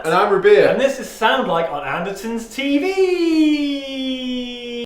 Matt. And I'm Rabea. And this is Sound Like on Andertons TV.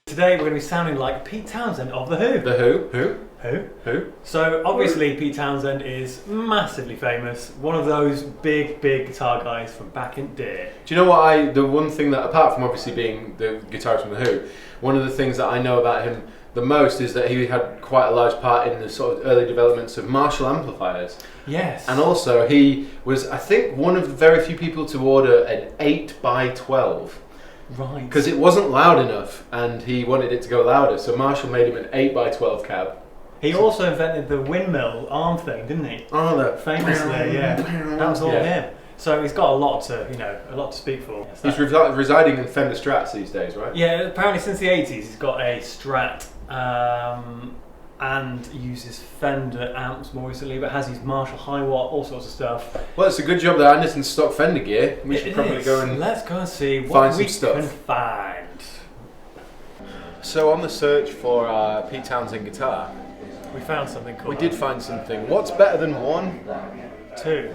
Today we're going to be sounding like Pete Townshend of The Who. The Who? Who? Who? So obviously Pete Townshend is massively famous. One of those big guitar guys from back in the day. Do you know what the one thing that, apart from obviously being the guitarist from The Who, one of the things that I know about him the most is that he had quite a large part in the sort of early developments of Marshall amplifiers. Yes. And also he was, I think, one of the very few people to order an 8x12. Right. Because it wasn't loud enough and he wanted it to go louder, so Marshall made him an 8x12 cab. He also invented the windmill arm thing, didn't he? Oh, no. Famously, yeah. That was all him. So he's got a lot to speak for. He's residing in Fender Strats these days, right? Yeah, apparently since the 80s he's got a Strat and uses Fender amps more recently, but has used Marshall high watt, all sorts of stuff. Well, it's a good job that Anderton's stock Fender gear. We should probably go and let's go and see what we stuff. can find. So on the search for our Pete Townshend guitar, we found something cool. We did find something. What's better than one? Two.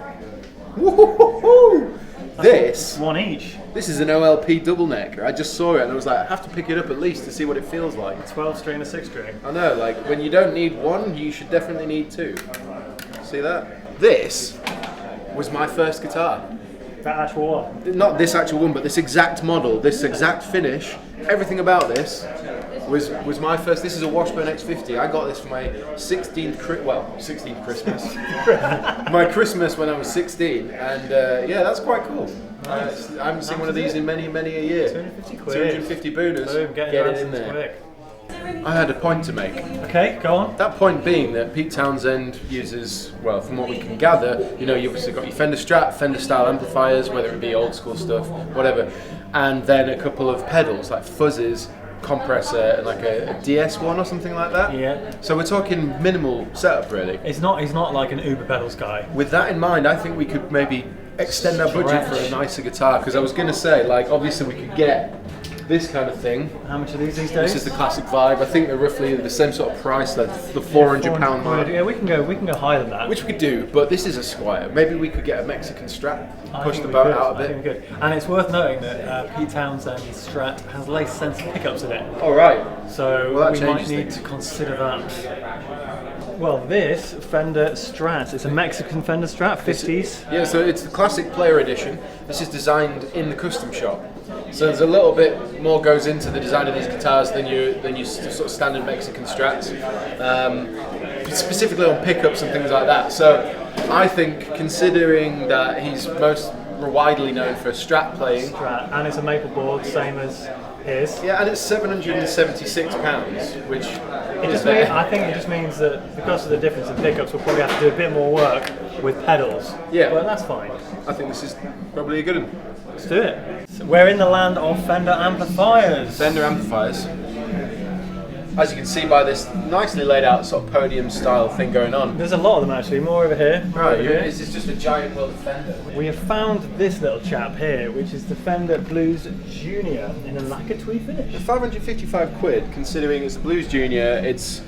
Woohoo! This one each. This is an OLP double necker. I just saw it and I was like, I have to pick it up at least to see what it feels like. A 12 string and a 6 string. I know, like when you don't need one, you should definitely need two. See that? This was my first guitar. That actual one? Not this actual one, but this exact model, this exact finish, everything about this was my first. This is a Washburn X50. I got this for my 16th Christmas. My Christmas when I was 16, and yeah, that's quite cool. Nice. I haven't seen one of these in many a year. 250 quid. 250 booners. Boom, get it in there. Quick. I had a point to make. Okay, go on. That point being that Pete Townshend uses, well, from what we can gather, you know, you've obviously got your Fender Strat, Fender style amplifiers, whether it be old school stuff, whatever, and then a couple of pedals like fuzzes, compressor, and like a DS1 or something like that. Yeah. So we're talking minimal setup, really. He's not like an Uber pedals guy. With that in mind, I think we could maybe extend our budget for a nicer guitar, because I was going to say, like, obviously we could get this kind of thing. How much are these days? This is the classic vibe. I think they're roughly the same sort of price, like the £400 mark. Yeah, we can go higher than that. Which we could do, but this is a Squire. Maybe we could get a Mexican Strat, push the boat boat out a bit. I think we could. And it's worth noting that Pete Townshend's Strat has lace sensitive pickups in it. All right. So well, we might need to consider that. Well, this Fender Strat, it's a Mexican Fender Strat, 50s. Yeah, so it's the classic player edition. This is designed in the custom shop. So there's a little bit more goes into the design of these guitars than your sort of standard Mexican Strats, specifically on pickups and things like that. So I think, considering that he's most widely known for Strat playing, and it's a maple board, same as his. Yeah, and it's £776, which I think it just means that because of the difference in pickups, we'll probably have to do a bit more work with pedals. Yeah, but that's fine. I think this is probably a good one. Let's do it. So we're in the land of Fender amplifiers. Fender amplifiers. As you can see by this nicely laid out sort of podium style thing going on. There's a lot of them actually, more over here. Right, this is just a giant world of Fender. We have found this little chap here, which is the Fender Blues Junior in a lacquer tweed finish. 555 quid, considering it's a Blues Junior, it's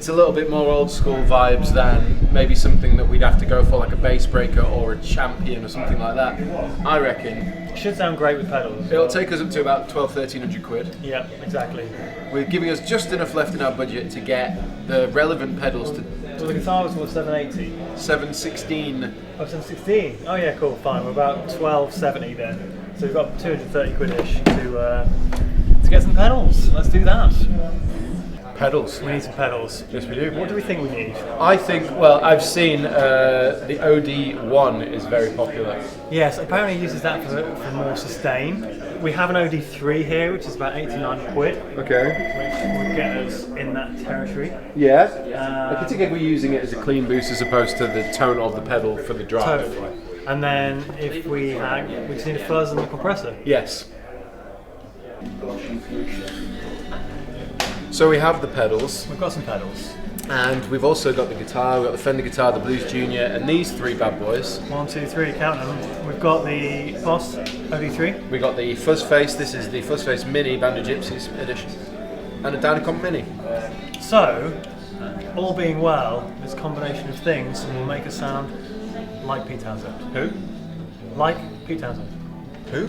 a little bit more old school vibes than maybe something that we'd have to go for, like a bass breaker or a Champion or something like that. I reckon. It should sound great with pedals. It'll take us up to about 1,200–1,300 quid. Yeah, exactly. We're giving us just enough left in our budget to get the relevant pedals to. So the guitar was 780. 716. Oh, 716. Oh yeah, cool, fine. We're about 1270 then. So we've got 230 quid-ish to get some pedals. Let's do that. Pedals. We need some pedals. Yes, we do. What do we think we need? I think, well, I've seen the OD1 is very popular. Yes, apparently it uses that for more sustain. We have an OD3 here, which is about 89 quid. Okay. Which will get us in that territory. Yeah. Particularly we're using it as a clean boost as opposed to the tone of the pedal for the drive. Totally. And then if we just need a fuzz and the compressor. Yes. So we have the pedals. We've got some pedals. And we've also got the guitar, we've got the Fender guitar, the Blues Junior, and these three bad boys. 1, 2, 3, count them. We've got the Boss OD3. We got the Fuzz Face, this is the Fuzz Face Mini Band of Gypsies edition. and a Dynacomp Mini. So, all being well, this combination of things will make us sound like Pete Townshend. Who? Like Pete Townshend. Who?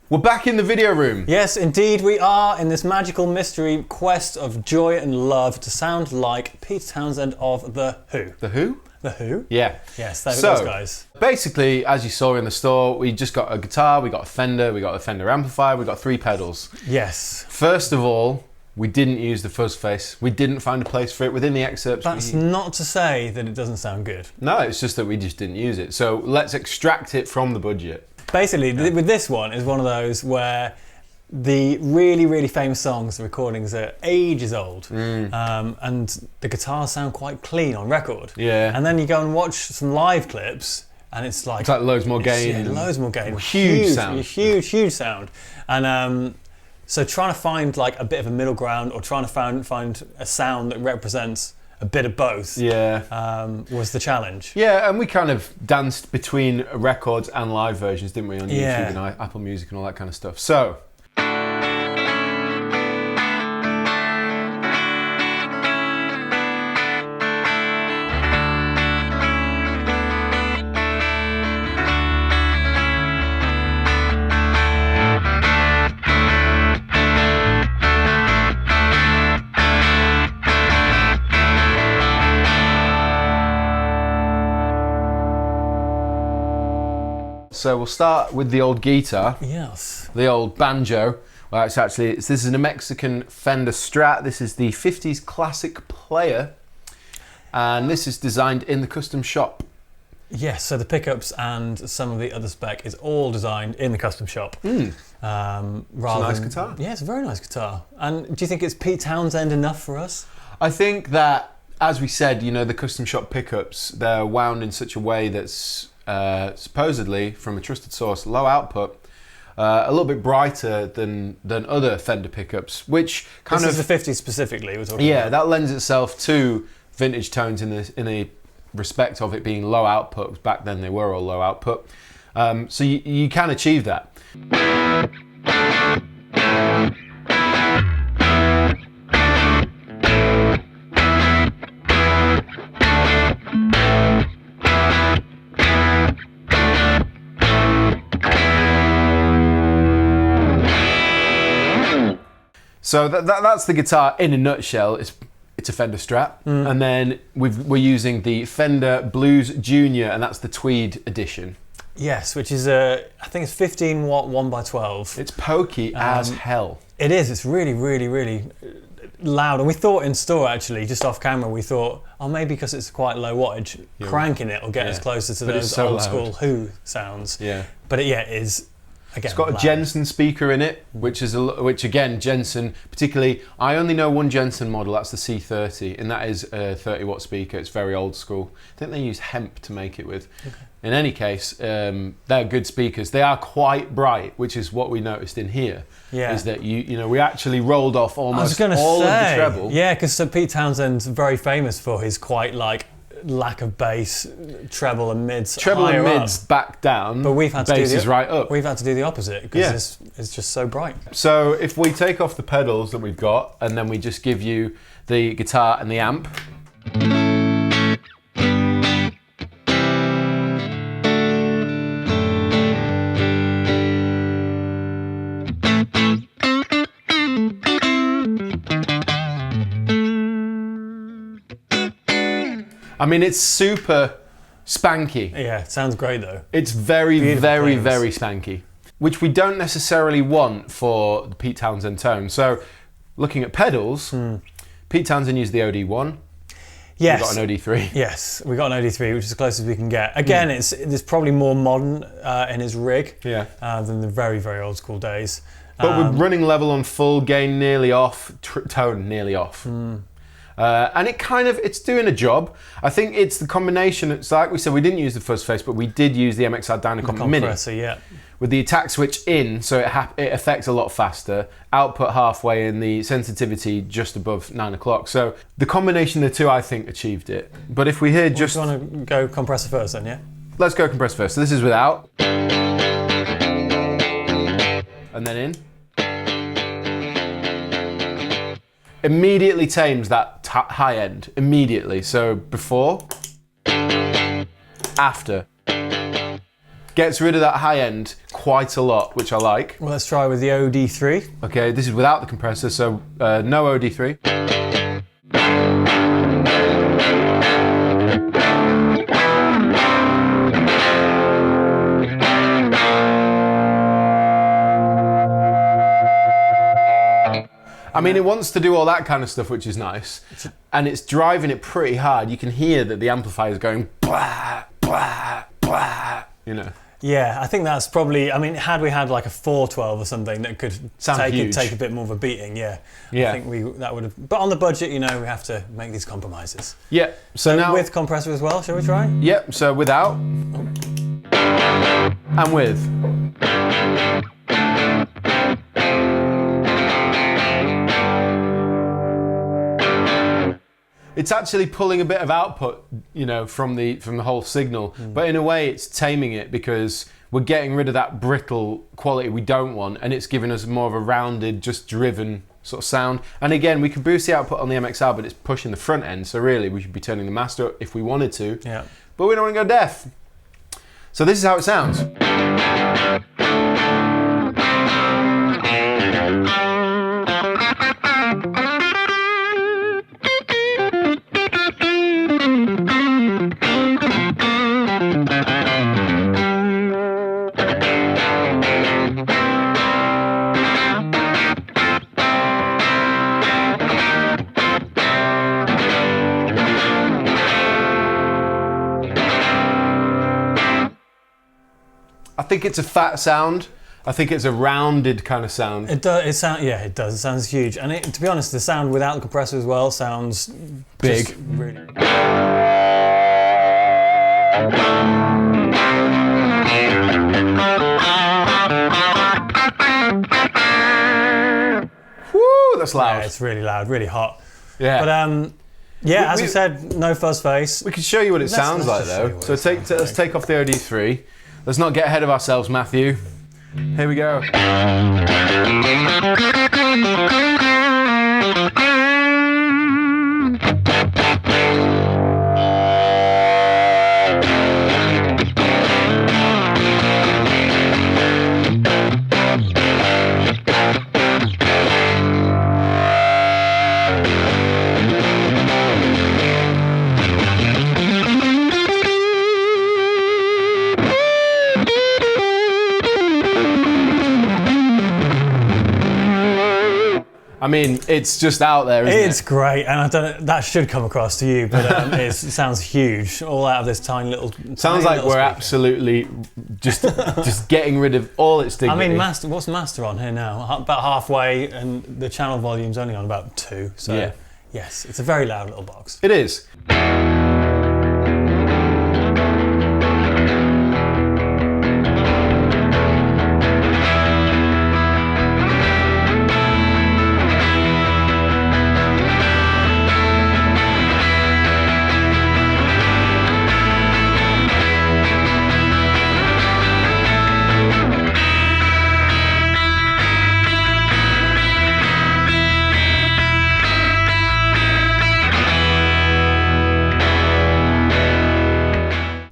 We're back in the video room. Yes, indeed we are, in this magical mystery quest of joy and love to sound like Pete Townshend of The Who. The Who? The Who? Yeah. Yes, those guys. Basically, as you saw in the store, we just got a guitar, we got a Fender, we got a Fender amplifier, we got 3 pedals. Yes. First of all, we didn't use the fuzz face. We didn't find a place for it within the excerpts. That's not to say that it doesn't sound good. No, it's just that we just didn't use it. So let's extract it from the budget. Basically, with this one, is one of those where the really, really famous songs, the recordings are ages old, and the guitars sound quite clean on record. Yeah. And then you go and watch some live clips, and it's like loads more gain. Yeah, loads more gain. Huge sound. Huge sound. And so trying to find like a bit of a middle ground, or trying to find a sound that represents a bit of both, was the challenge. Yeah, and we kind of danced between records and live versions, didn't we, on YouTube and Apple Music and all that kind of stuff. So. So we'll start with the old guitar. Yes. The old banjo. Well, this is a Mexican Fender Strat. This is the 50s classic player. And this is designed in the custom shop. Yes, so the pickups and some of the other spec is all designed in the custom shop. It's a nice guitar. Yeah, it's a very nice guitar. And do you think it's Pete Townshend enough for us? I think that, as we said, you know, the custom shop pickups, they're wound in such a way that's supposedly, from a trusted source, low output, a little bit brighter than other Fender pickups, which kind this is the 50s specifically we're talking about. That lends itself to vintage tones in the respect of it being low output. Back then they were all low output, so you can achieve that. So that's the guitar in a nutshell. It's a Fender Strat, and then we're using the Fender Blues Junior, and that's the Tweed edition. Yes, which is I think it's 15 watt 1x12. It's pokey as hell. It is. It's really, really, really loud. And we thought in store, actually, just off camera, we thought, oh, maybe because it's quite low wattage, cranking it will get us closer to those old school Who sounds. Yeah. But it is. Again, it's got a Jensen speaker in it, which again, Jensen, particularly, I only know one Jensen model, that's the C30, and that is a 30 watt speaker. It's very old school. I think they use hemp to make it with. Okay. In any case, they're good speakers. They are quite bright, which is what we noticed in here. Yeah. Is that we actually rolled off almost all of the treble. Yeah, because Pete Townshend's very famous for his quite like lack of bass, treble and mids. Treble and mids back down, but we've had to bass is right up. We've had to do the opposite because it's just so bright. So if we take off the pedals that we've got and then we just give you the guitar and the amp. I mean, it's super spanky. Yeah, it sounds great though. It's very, very, very spanky, which we don't necessarily want for the Pete Townshend tone. So, looking at pedals, Pete Townshend used the OD1. Yes. We've got an OD3. Yes, we got an OD3, which is the closest we can get. Again, it's probably more modern in its rig than the very, very old school days. But we're running level on full, gain nearly off, tone nearly off. And it's doing a job. I think it's the combination. It's like we said, we didn't use the fuzz face, but we did use the MXR Dynacomp Mini. Yeah. With the attack switch in, so it affects a lot faster. Output halfway, and the sensitivity just above 9 o'clock. So the combination of the two, I think, achieved it. But if we hear just... Do you want to go compressor first then, yeah? Let's go compressor first. So this is without. And then in. Immediately tames that high end. Immediately. So before. After. Gets rid of that high end quite a lot, which I like. Well, let's try with the OD3. Okay, this is without the compressor, so no OD3. I mean, it wants to do all that kind of stuff, which is nice. And it's driving it pretty hard. You can hear that the amplifier is going blah, blah, blah, you know. Yeah, I think that's probably, I mean, had we had like a 412 or something that could take a bit more of a beating, I think that would have, but on the budget, you know, we have to make these compromises. Yeah, so now... With compressor as well, shall we try? Yep, so without, and with. It's actually pulling a bit of output, you know, from the whole signal, but in a way it's taming it because we're getting rid of that brittle quality we don't want, and it's giving us more of a rounded, just driven sort of sound. And again, we can boost the output on the MXR, but it's pushing the front end, so really we should be turning the master up if we wanted to, but we don't want to go deaf. So this is how it sounds. I think it's a fat sound. I think it's a rounded kind of sound. It does. It does. It sounds huge. And to be honest, the sound without the compressor as well sounds big. Really. Woo! That's loud. Yeah, it's really loud, really hot. Yeah. But as we said, no fuzz face. We can show you what it sounds like though. So let's take off the OD3. Let's not get ahead of ourselves, Matthew. Here we go. I mean, it's just out there, isn't it? It's great, and I don't know, that should come across to you, but it sounds huge, all out of this tiny little. Sounds like we're speaker. Absolutely just getting rid of all its dignity. I mean, what's master on here now? About halfway, and the channel volume's only on about 2. So yes, it's a very loud little box. It is.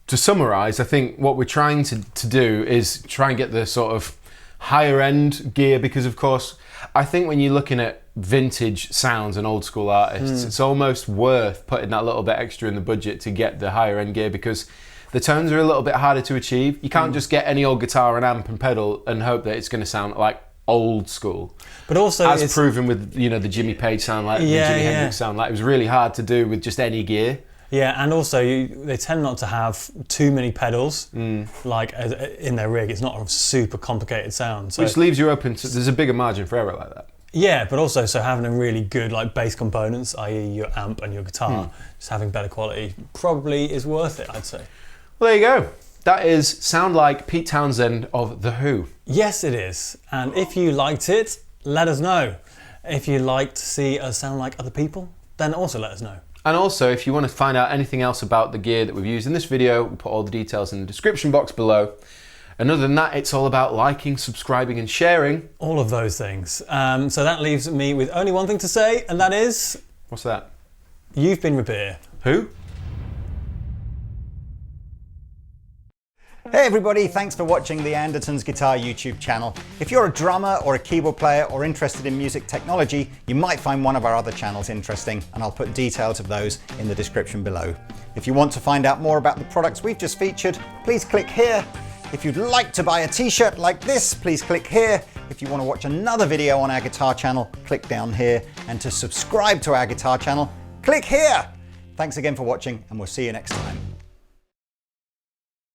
To summarise, I think what we're trying to do is try and get the sort of higher end gear, because of course, I think when you're looking at vintage sounds and old school artists, it's almost worth putting that little bit extra in the budget to get the higher end gear, because the tones are a little bit harder to achieve. You can't just get any old guitar and amp and pedal and hope that it's going to sound like old school. But also, as proven with the Jimmy Page sound like, the Jimi Hendrix sound like, it was really hard to do with just any gear. Yeah, and also they tend not to have too many pedals like in their rig. It's not a super complicated sound, which leaves you open to. There's a bigger margin for error like that. Yeah, but also so having a really good like bass components, i.e. your amp and your guitar, just having better quality probably is worth it, I'd say. Well, there you go. That is Sound Like Pete Townshend of The Who. Yes, it is. And if you liked it, let us know. If you'd like to see us sound like other people, then also let us know. And also, if you want to find out anything else about the gear that we've used in this video, we'll put all the details in the description box below. And other than that, it's all about liking, subscribing and sharing. All of those things. So that leaves me with only one thing to say, and that is... What's that? You've been Rabea. Who? Hey everybody, thanks for watching the Andertons Guitar YouTube channel. If you're a drummer or a keyboard player or interested in music technology, you might find one of our other channels interesting, and I'll put details of those in the description below. If you want to find out more about the products we've just featured, please click here. If you'd like to buy a t-shirt like this, please click here. If you want to watch another video on our guitar channel, click down here. And to subscribe to our guitar channel, click here. Thanks again for watching, and we'll see you next time.